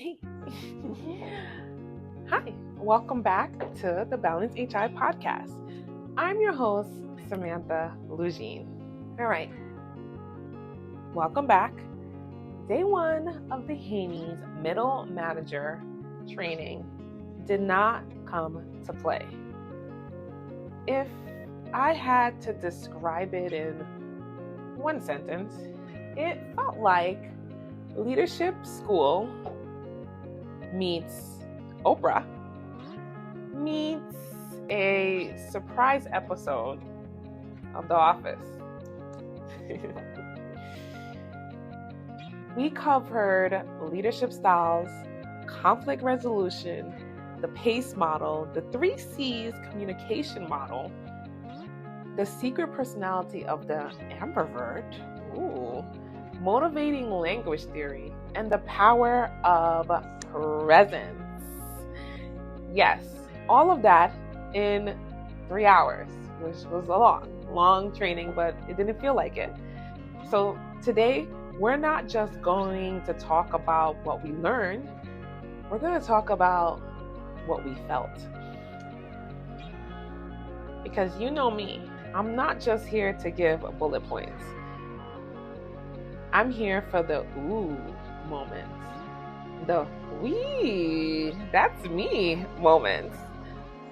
Hey. Hi, welcome back to the Balance HI podcast. I'm your host, Samantha Lugine. All right, welcome back. Day one of the HANYS Middle Manager Training did not come to play. If I had to describe it in one sentence, it felt like leadership school meets Oprah meets a surprise episode of The Office. We covered leadership styles, conflict resolution, the PACE model, the 3 C's communication model, the secret personality of the ambivert, motivating language theory, and the power of presence. Yes, all of that in 3 hours, which was a long training, but it didn't feel like it. So today, we're not just going to talk about what we learned, we're going to talk about what we felt. Because you know me, I'm not just here to give bullet points. I'm here for the ooh moments, the wee, that's me moments,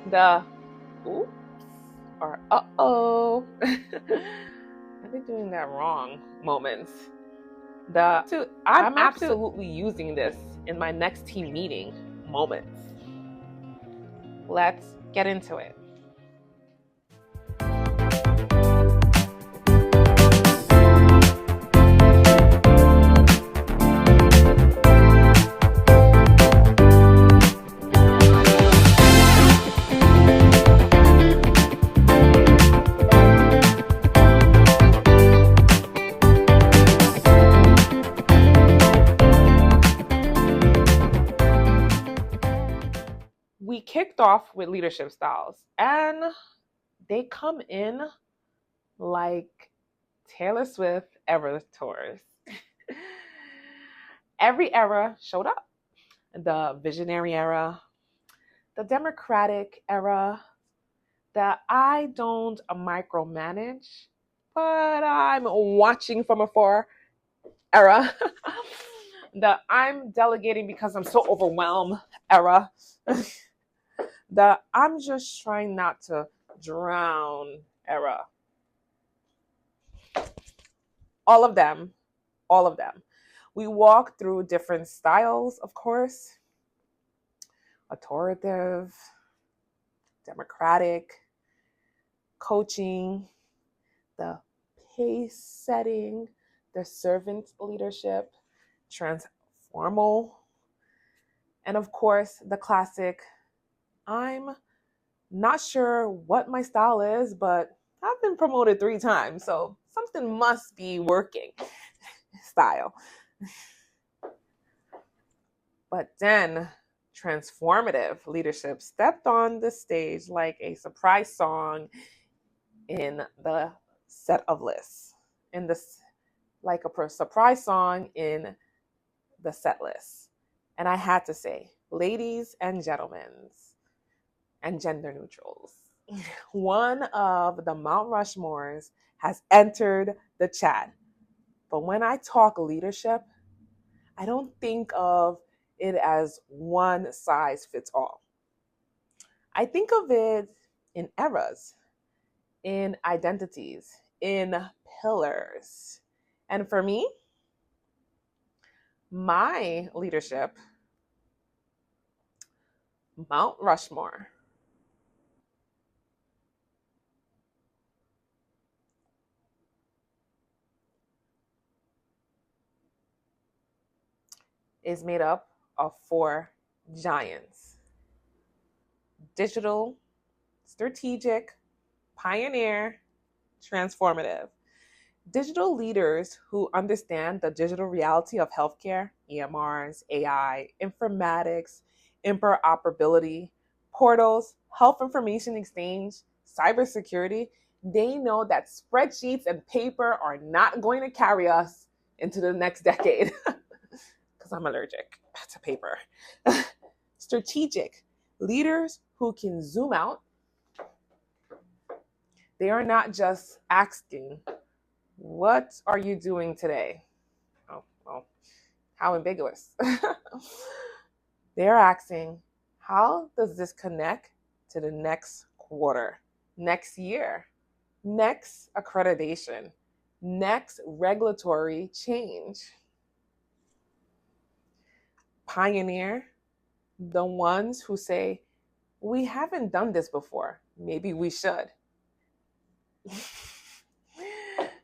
the oops or uh-oh, I've been doing that wrong moments. I'm absolutely using this in my next team meeting moments. Let's get into it. We kicked off with leadership styles, and they come in like Taylor Swift era tours. Every era showed up. The visionary era, the democratic era, the I don't micromanage, but I'm watching from afar era, the I'm delegating because I'm so overwhelmed era, the I'm just trying not to drown era. All of them. We walk through different styles, of course. Authoritative, democratic, coaching, the pace setting, the servant leadership, transformal, and of course, the classic, I'm not sure what my style is, but I've been promoted 3 times, so something must be working style. But then transformative leadership stepped on the stage like a surprise song in the set of lists, like a surprise song in the set list. And I had to say, ladies and gentlemen, and gender neutrals, one of the Mount Rushmores has entered the chat. But when I talk leadership, I don't think of it as one size fits all. I think of it in eras, in identities, in pillars. And for me, my leadership, Mount Rushmore, is made up of 4 giants: digital, strategic, pioneer, transformative. Digital leaders who understand the digital reality of healthcare, EMRs, AI, informatics, interoperability, portals, health information exchange, cybersecurity, they know that spreadsheets and paper are not going to carry us into the next decade. Because I'm allergic to paper. Strategic leaders who can zoom out. They are not just asking, what are you doing today? Oh, well, how ambiguous. They're asking, how does this connect to the next quarter, next year, next accreditation, next regulatory change? Pioneer, the ones who say, we haven't done this before, maybe we should.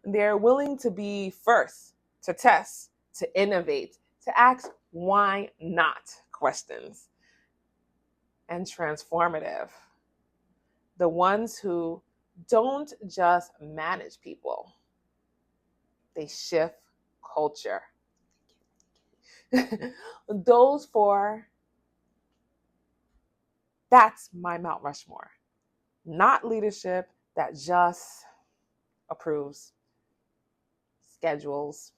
They're willing to be first, to test, to innovate, to ask why not questions. And transformative, the ones who don't just manage people, they shift culture. Those four, that's my Mount Rushmore. Not leadership that just approves, schedules,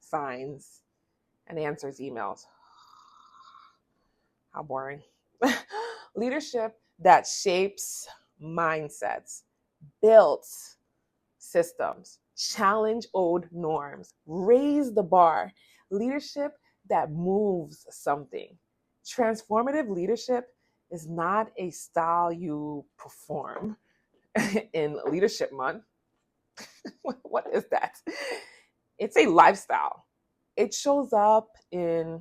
signs, and answers emails. How boring. Leadership that shapes mindsets, builds systems, challenge old norms, raise the bar. Leadership that moves something. Transformative leadership is not a style you perform in Leadership Month. What is that? It's a lifestyle. It shows up in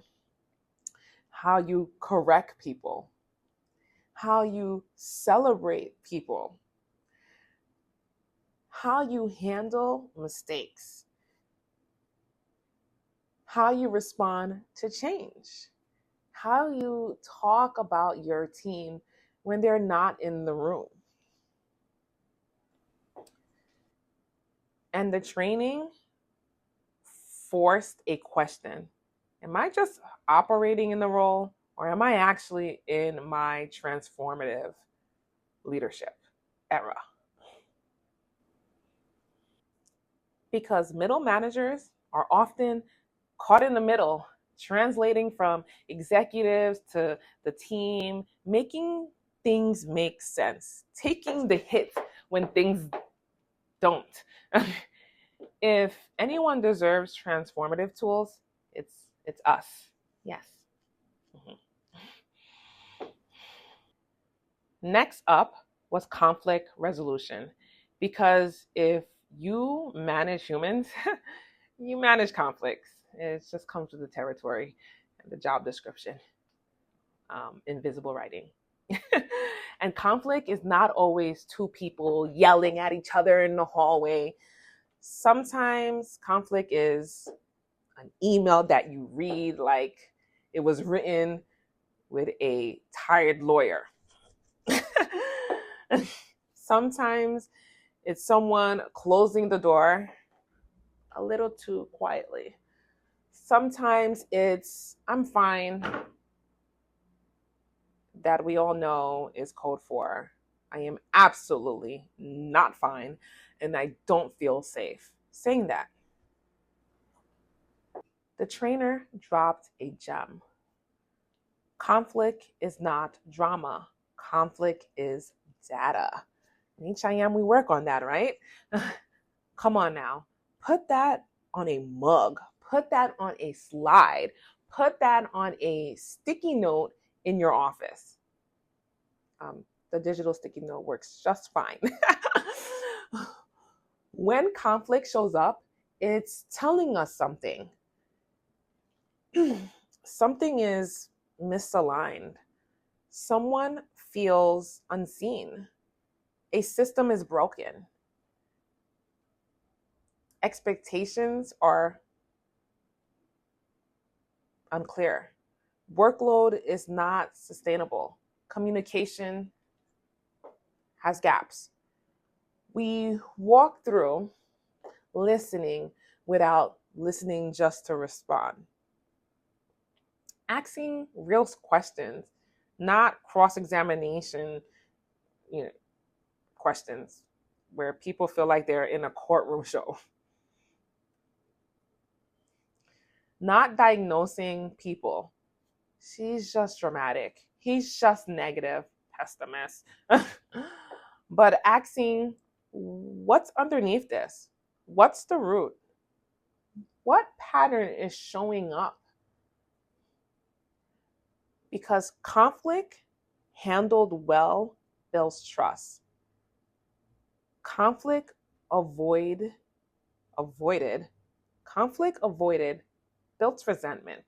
how you correct people, how you celebrate people, how you handle mistakes, how you respond to change, how you talk about your team when they're not in the room. And the training forced a question. Am I just operating in the role, or am I actually in my transformative leadership era? Because middle managers are often caught in the middle, translating from executives to the team, making things make sense, taking the hit when things don't. If anyone deserves transformative tools, it's us. Yes. Next up was conflict resolution. Because if you manage humans, you manage conflicts. It just comes with the territory and the job description, invisible writing. And conflict is not always two people yelling at each other in the hallway. Sometimes conflict is an email that you read like it was written with a tired lawyer. Sometimes it's someone closing the door a little too quietly. Sometimes it's, I'm fine, that we all know is code for, I am absolutely not fine and I don't feel safe. Saying that. The trainer dropped a gem. Conflict is not drama. Conflict is data. In HIM, we work on that, right? Come on now. Put that on a mug. Put that on a slide. Put that on a sticky note in your office. The digital sticky note works just fine. When conflict shows up, it's telling us something. Something is misaligned. Someone feels unseen. A system is broken. Expectations are unclear. Workload is not sustainable. Communication has gaps. We walk through listening without listening just to respond. Asking real questions, not cross-examination, questions where people feel like they're in a courtroom show. Not diagnosing people, She's just dramatic. He's just negative, pessimist. But asking, what's underneath this? What's the root? What pattern is showing up? Because conflict handled well builds trust. Conflict avoided builds resentment.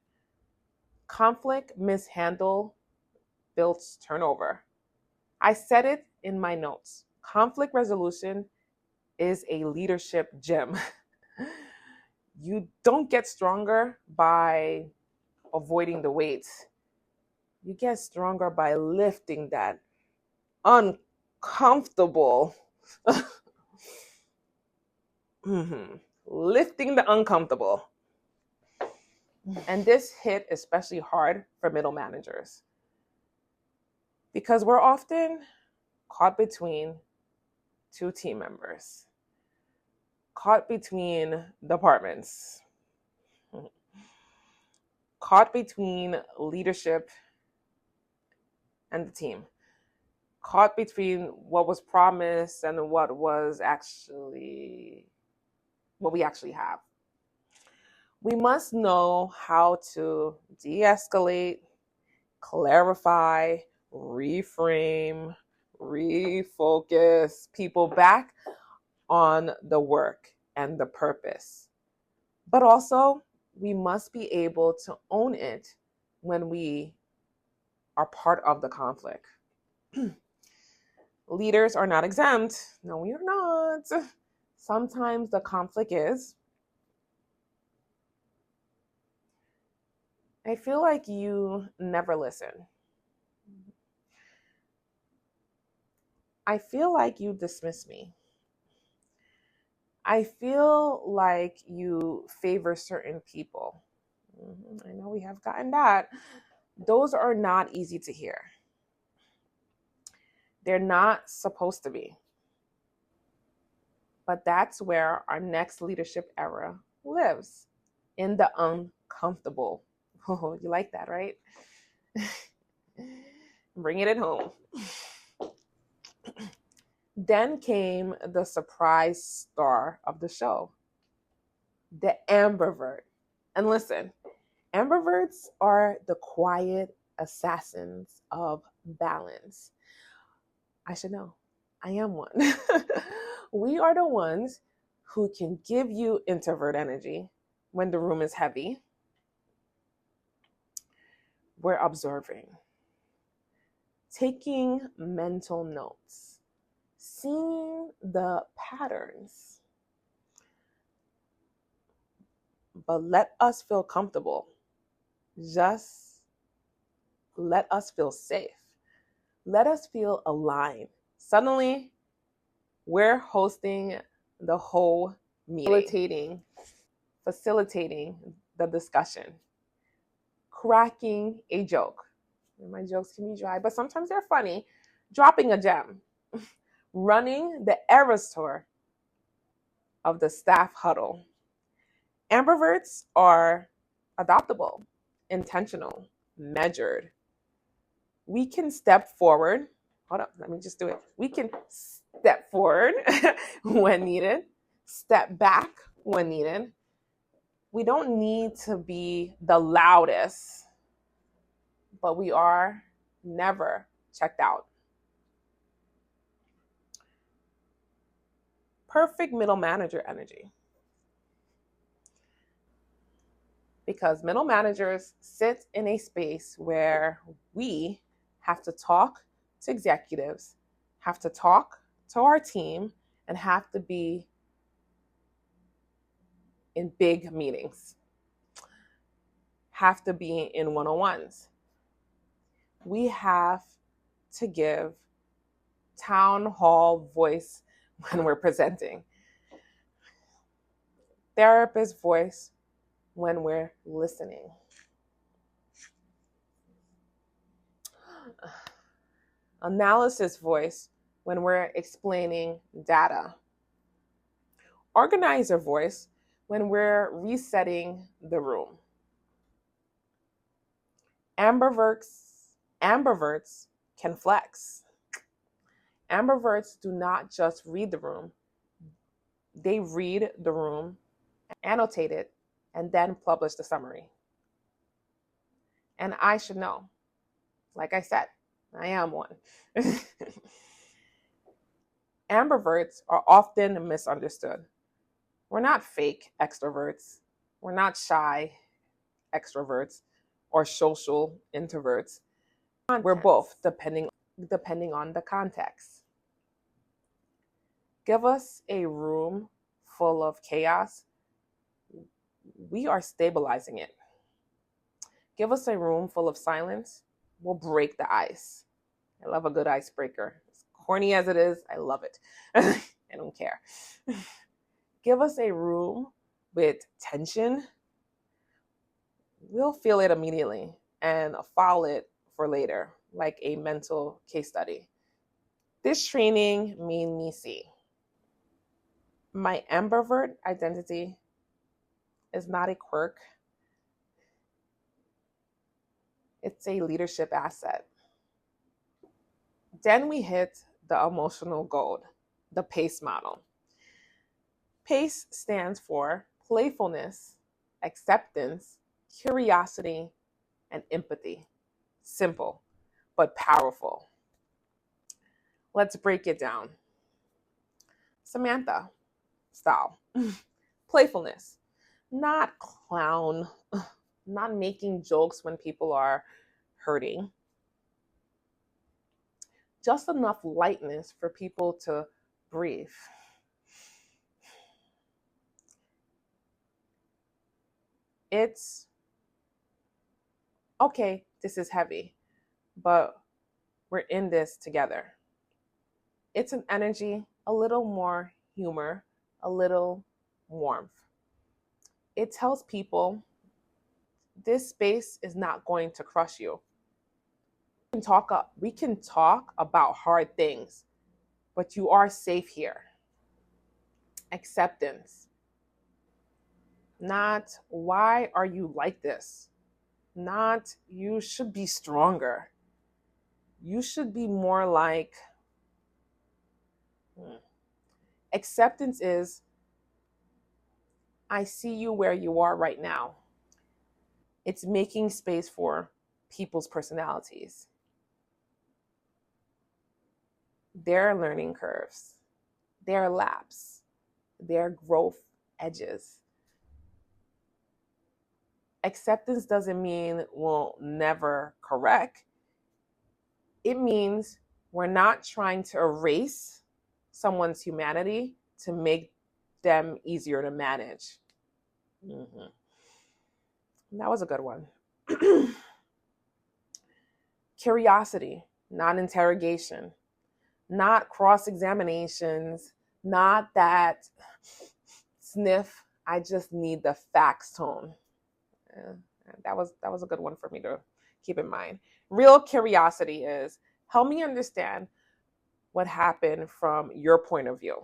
Conflict mishandled builds turnover. I said it in my notes. Conflict resolution is a leadership gym. You don't get stronger by avoiding the weights. You get stronger by lifting that uncomfortable. Lifting the uncomfortable. And this hit especially hard for middle managers because we're often caught between two team members, caught between departments, caught between leadership and the team, caught between what was promised and what we actually have. We must know how to de-escalate, clarify, reframe, refocus people back on the work and the purpose. But also, we must be able to own it when we are part of the conflict. Leaders are not exempt. No, we are not. Sometimes the conflict is. I feel like you never listen. I feel like you dismiss me. I feel like you favor certain people. I know we have gotten that. Those are not easy to hear. They're not supposed to be. But that's where our next leadership era lives, in the uncomfortable. Oh, you like that, right? Bring it at home. Then came the surprise star of the show, the ambivert. And listen, ambiverts are the quiet assassins of balance. I should know. I am one. We are the ones who can give you introvert energy when the room is heavy. We're observing, taking mental notes, seeing the patterns. But let us feel comfortable. Just let us feel safe. Let us feel aligned. Suddenly, we're hosting the whole meeting, facilitating the discussion, cracking a joke. My jokes can be dry, but sometimes they're funny. Dropping a gem, running the Eras tour of the staff huddle. Ambiverts are adoptable, intentional, measured. We can step forward. Hold up, let me just do it. We can step forward when needed, step back when needed. We don't need to be the loudest, but we are never checked out. Perfect middle manager energy. Because middle managers sit in a space where we have to talk to executives, have to talk to our team, and have to be in big meetings, have to be in one-on-ones. We have to give town hall voice when we're presenting, therapist voice when we're listening, analysis voice when we're explaining data, organizer voice when we're resetting the room. Ambiverts can flex. Ambiverts do not just read the room. They read the room, annotate it, and then publish the summary. And I should know. Like I said, I am one. Ambiverts are often misunderstood. We're not fake extroverts. We're not shy extroverts or social introverts. We're both, depending on the context. Give us a room full of chaos, we are stabilizing it. Give us a room full of silence, we'll break the ice. I love a good icebreaker. As corny as it is, I love it. I don't care. Give us a room with tension, we'll feel it immediately and file it for later, like a mental case study. This training made me see my ambivert identity is not a quirk. It's a leadership asset. Then we hit the emotional gold, the PACE model. PACE stands for playfulness, acceptance, curiosity, and empathy. Simple, but powerful. Let's break it down. Samantha style. Playfulness, not clown, not making jokes when people are hurting. Just enough lightness for people to breathe. It's okay, this is heavy, but we're in this together. It's an energy, a little more humor, a little warmth. It tells people this space is not going to crush you. We can talk about hard things, but you are safe here. Acceptance. Not why are you like this? Not you should be stronger. You should be more like. Acceptance is I see you where you are right now. It's making space for people's personalities, their learning curves, their laps, their growth edges. Acceptance doesn't mean we'll never correct. It means we're not trying to erase someone's humanity to make them easier to manage. That was a good one. Curiosity, not interrogation, not cross-examinations, not that sniff, I just need the facts tone. That was a good one for me to keep in mind. Real curiosity is, help me understand what happened from your point of view.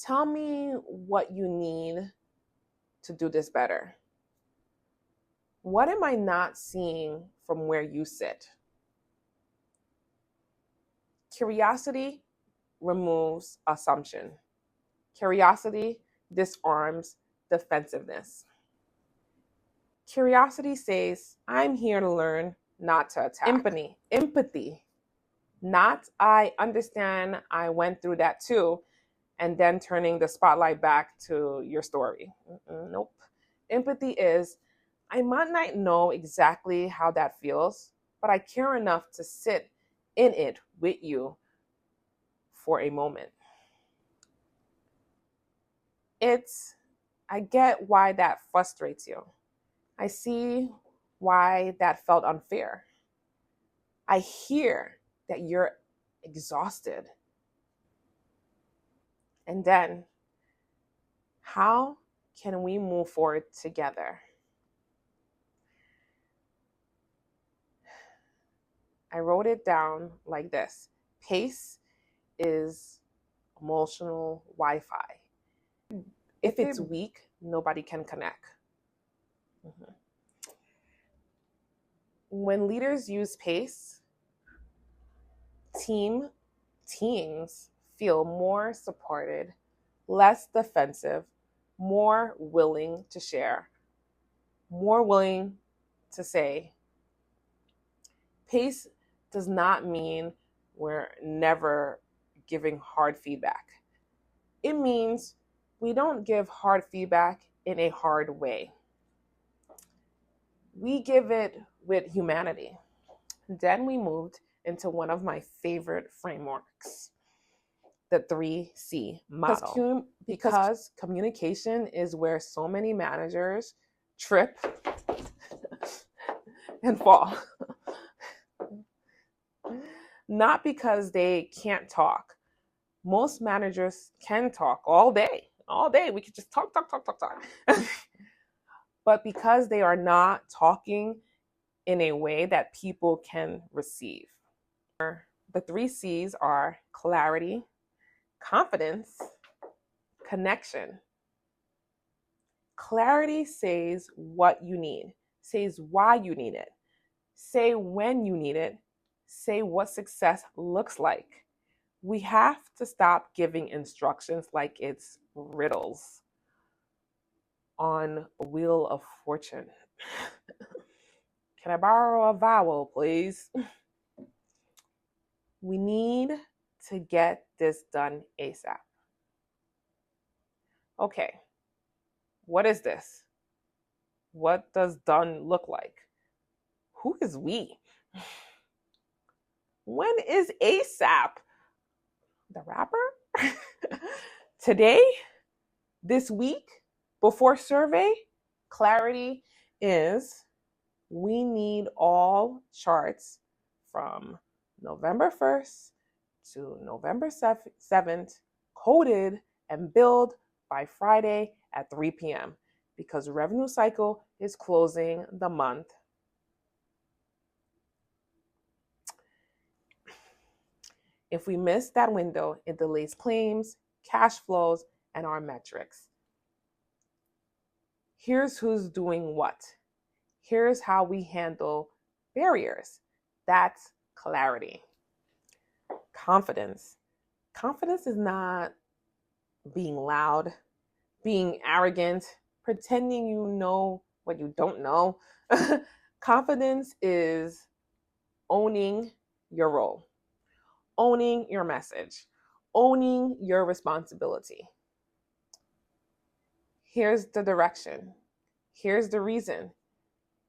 Tell me what you need to do this better. What am I not seeing from where you sit? Curiosity removes assumption. Curiosity disarms defensiveness. Curiosity says, I'm here to learn, not to attack. Empathy. Not, I understand, I went through that too, and then turning the spotlight back to your story. Nope. Empathy is, I might not know exactly how that feels, but I care enough to sit in it with you for a moment. I get why that frustrates you. I see why that felt unfair. I hear that you're exhausted. And then, how can we move forward together? I wrote it down like this. PACE is emotional Wi-Fi. If it's weak, nobody can connect. Mhm. When leaders use PACE, teams feel more supported, less defensive, more willing to share, more willing to say. PACE does not mean we're never giving hard feedback. It means we don't give hard feedback in a hard way. We give it with humanity. Then we moved into one of my favorite frameworks, the 3C model. Because communication is where so many managers trip and fall. Not because they can't talk. Most managers can talk all day. All day. We could just talk. But because they are not talking in a way that people can receive. The 3Cs are clarity, confidence, connection. Clarity says what you need, says why you need it, say when you need it, say what success looks like. We have to stop giving instructions like it's riddles on a wheel of fortune. Can I borrow a vowel, please? We need to get this done ASAP. Okay, what is this? What does done look like? Who is we? When is ASAP? The rapper? Today? This week? Before survey? Clarity is we need all charts from November 1st to November 7th coded and billed by Friday at 3 p.m. because revenue cycle is closing the month. If we miss that window, it delays claims, cash flows, and our metrics. Here's who's doing what. Here's how we handle barriers. That's clarity. Confidence. Confidence is not being loud, being arrogant, pretending you know what you don't know. Confidence is owning your role, owning your message, owning your responsibility. Here's the direction. Here's the reason.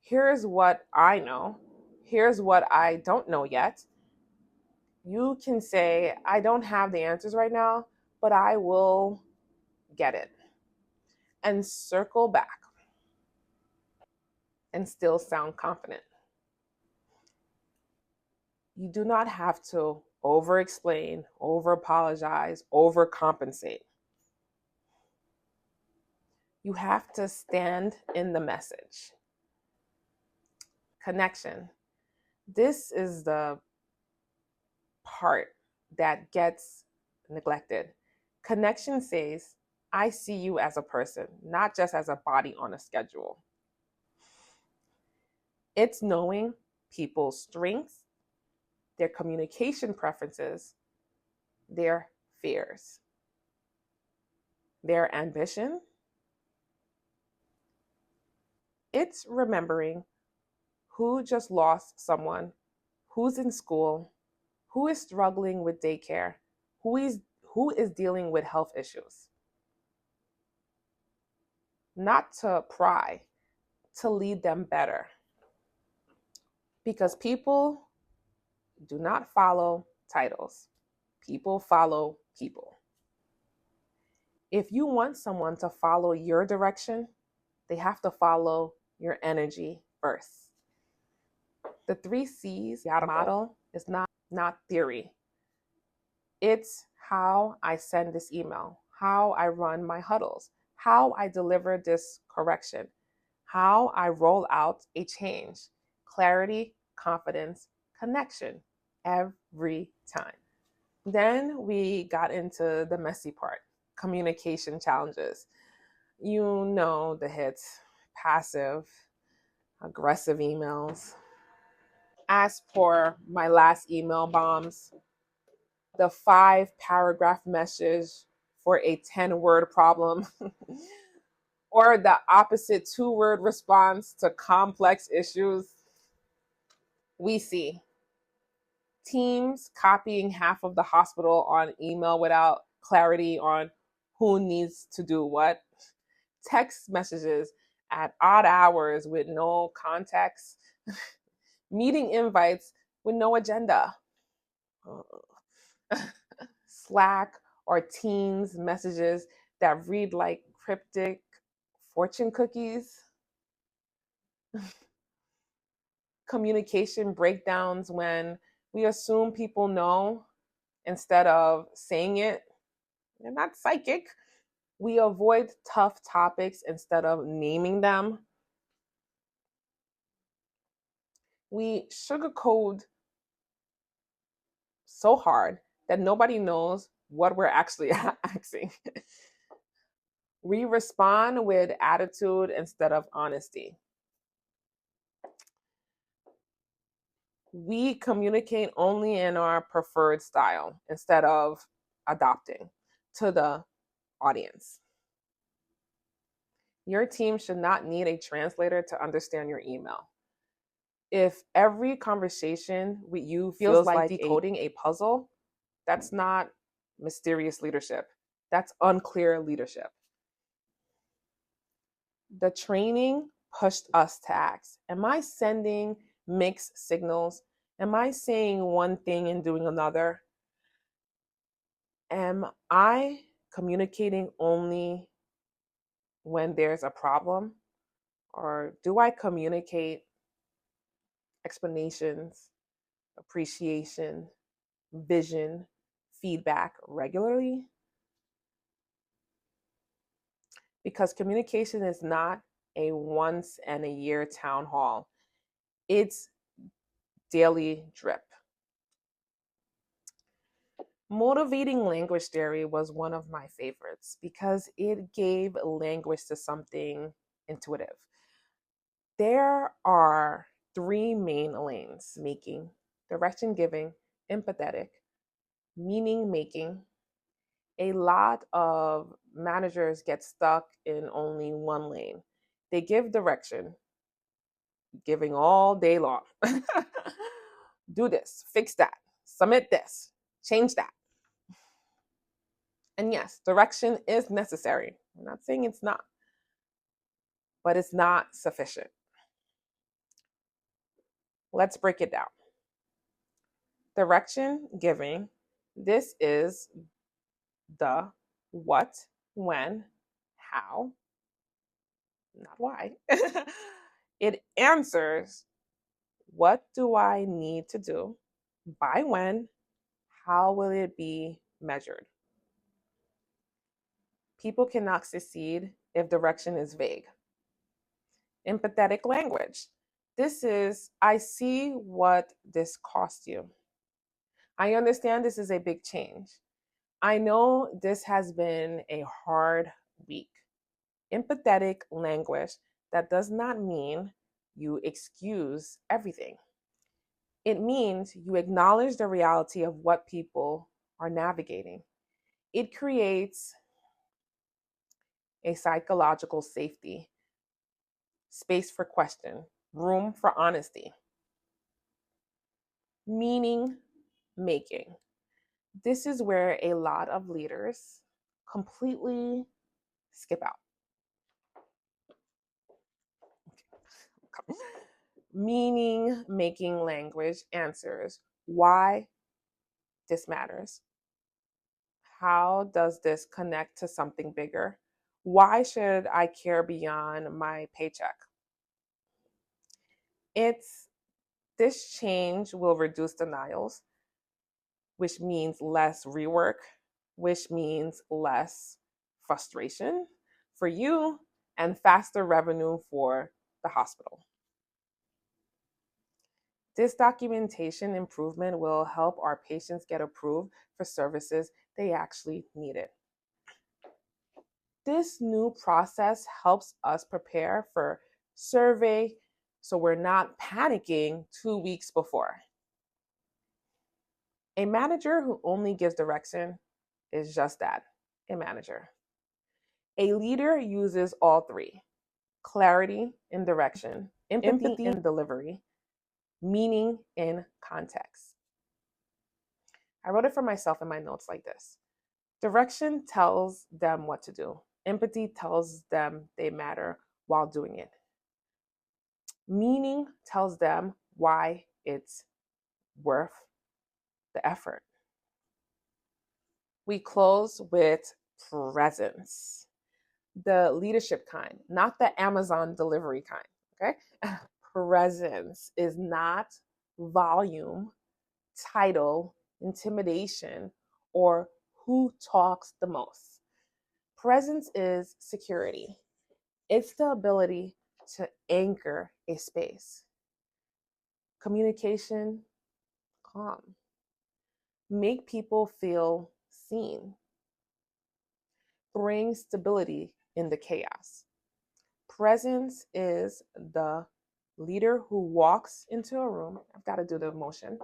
Here's what I know. Here's what I don't know yet. You can say, I don't have the answers right now, but I will get it. And circle back and still sound confident. You do not have to over-explain, over-apologize, overcompensate. You have to stand in the message. Connection. This is the part that gets neglected. Connection says, I see you as a person, not just as a body on a schedule. It's knowing people's strengths, their communication preferences, their fears, their ambition. It's remembering who just lost someone, who's in school, who is struggling with daycare, who is dealing with health issues. Not to pry, to lead them better. Because people do not follow titles. People follow people. If you want someone to follow your direction, they have to follow your energy first. The 3Cs model is not theory. It's how I send this email, how I run my huddles, how I deliver this correction, how I roll out a change. Clarity, confidence, connection every time. Then we got into the messy part, communication challenges. You know the hits, passive aggressive emails. As for my last email bombs, the 5-paragraph message for a 10-word problem, or the opposite 2-word response to complex issues. We see teams copying half of the hospital on email without clarity on who needs to do what, text messages at odd hours with no context, meeting invites with no agenda, Slack or Teams messages that read like cryptic fortune cookies, communication breakdowns when we assume people know instead of saying it. They're not psychic. We avoid tough topics instead of naming them. We sugarcoat so hard that nobody knows what we're actually asking. We respond with attitude instead of honesty. We communicate only in our preferred style instead of adopting to the audience. Your team should not need a translator to understand your email. If every conversation with you feels like decoding a puzzle, that's not mysterious leadership. That's unclear leadership. The training pushed us to ask, am I sending mixed signals? Am I saying one thing and doing another? Am I communicating only when there's a problem? Or do I communicate explanations, appreciation, vision, feedback regularly? Because communication is not a once and a year town hall. It's daily drip. Motivating language theory was one of my favorites because it gave language to something intuitive. There are 3 main lanes: making, direction giving, empathetic, meaning making. A lot of managers get stuck in only one lane. They give direction, giving all day long. Do this, fix that, submit this, change that. And yes, direction is necessary. I'm not saying it's not, but it's not sufficient. Let's break it down. Direction giving, this is the what, when, how, not why. It answers, what do I need to do? By when? How will it be measured? People cannot succeed if direction is vague. Empathetic language. This is, I see what this cost you. I understand this is a big change. I know this has been a hard week. Empathetic language, that does not mean you excuse everything. It means you acknowledge the reality of what people are navigating. It creates a psychological safety, space for question, room for honesty. Meaning making. This is where a lot of leaders completely skip out. Meaning making language answers why this matters. How does this connect to something bigger? Why should I care beyond my paycheck? This change will reduce denials, which means less rework, which means less frustration for you and faster revenue for the hospital. This documentation improvement will help our patients get approved for services they actually needed. This new process helps us prepare for survey so we're not panicking 2 weeks before. A manager who only gives direction is just that, a manager. A leader uses all three: clarity in direction, empathy in delivery, meaning in context. I wrote it for myself in my notes like this: direction tells them what to do, empathy tells them they matter while doing it, meaning tells them why it's worth the effort. We close with presence, the leadership kind, not the Amazon delivery kind. Okay. Presence is not volume, title, intimidation, or who talks the most. Presence is security. It's the ability to anchor a space. Communication, calm. Make people feel seen. Bring stability in the chaos. Presence is the leader who walks into a room. I've got to do the motion.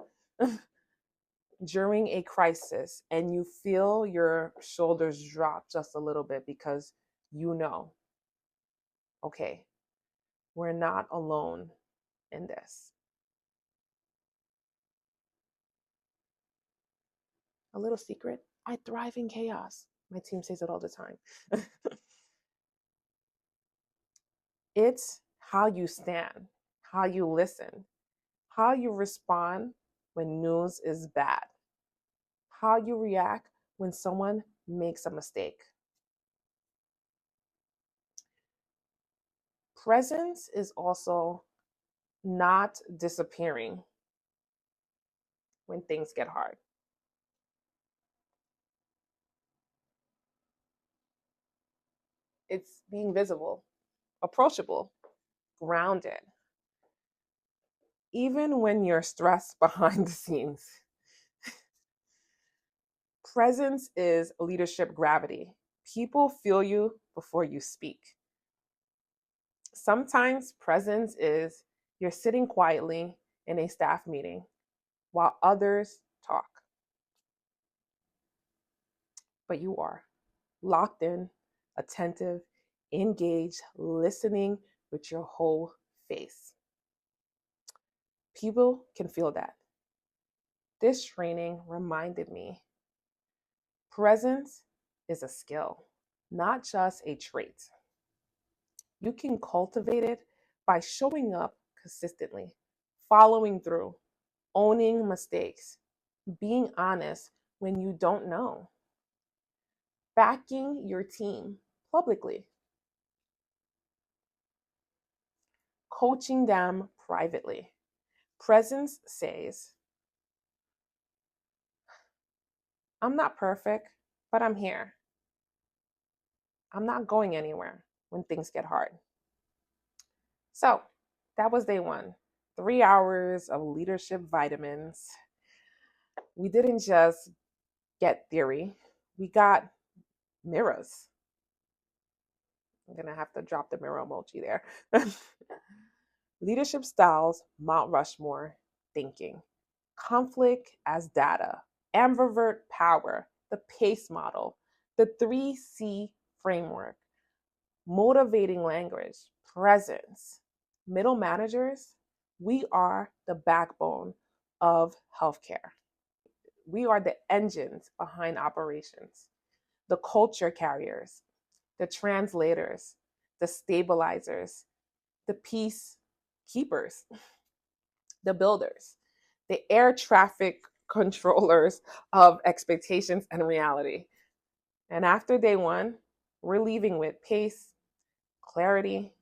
During a crisis, and you feel your shoulders drop just a little bit because you know, okay, we're not alone in this. A little secret: I thrive in chaos. My team says it all the time. It's how you stand, how you listen, how you respond when news is bad, how you react when someone makes a mistake. Presence is also not disappearing when things get hard. It's being visible, approachable, grounded, even when you're stressed behind the scenes. Presence is leadership gravity. People feel you before you speak. Sometimes presence is you're sitting quietly in a staff meeting while others talk, but you are locked in, attentive, engaged, listening with your whole face. People can feel that. This training reminded me presence is a skill, not just a trait. You can cultivate it by showing up consistently, following through, owning mistakes, being honest when you don't know, backing your team publicly, coaching them privately. Presence says, I'm not perfect, but I'm here. I'm not going anywhere when things get hard. So that was day one. 3 hours of leadership vitamins. We didn't just get theory, we got mirrors. I'm going to have to drop the mirror emoji there. Leadership styles, Mount Rushmore thinking. Conflict as data, ambivert power, the PACE model, the 3C framework, motivating language, presence. Middle managers, we are the backbone of healthcare. We are the engines behind operations, the culture carriers, the translators, the stabilizers, the peace keepers, the builders, the air traffic controllers of expectations and reality. And after day one, we're leaving with pace, clarity,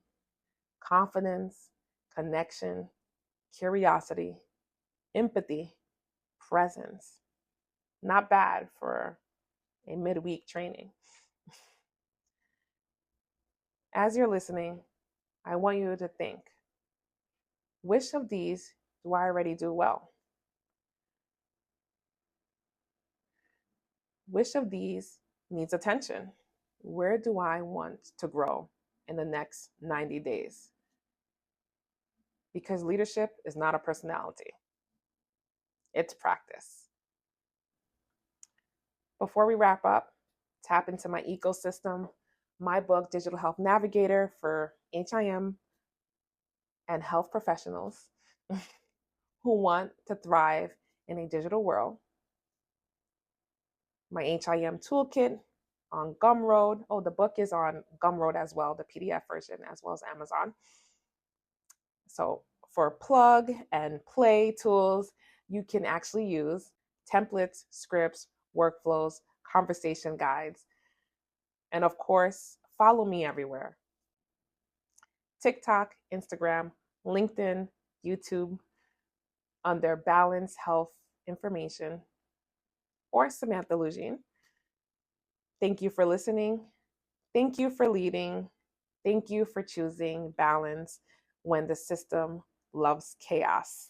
confidence, connection, curiosity, empathy, presence. Not bad for a midweek training. As you're listening, I want you to think, which of these do I already do well? Which of these needs attention? Where do I want to grow in the next 90 days? because leadership is not a personality, it's practice. Before we wrap up, tap into my ecosystem, my book, Digital Health Navigator for HIM and health professionals who want to thrive in a digital world. My HIM toolkit on Gumroad. Oh, the book is on Gumroad as well, the PDF version, as well as Amazon. So for plug and play tools, you can actually use templates, scripts, workflows, conversation guides. And of course, follow me everywhere. TikTok, Instagram, LinkedIn, YouTube, under Balance Health Information, or Samantha Lugine. Thank you for listening. Thank you for leading. Thank you for choosing balance when the system loves chaos.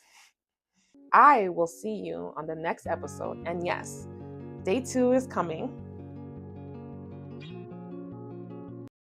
I will see you on the next episode. And yes, day 2 is coming.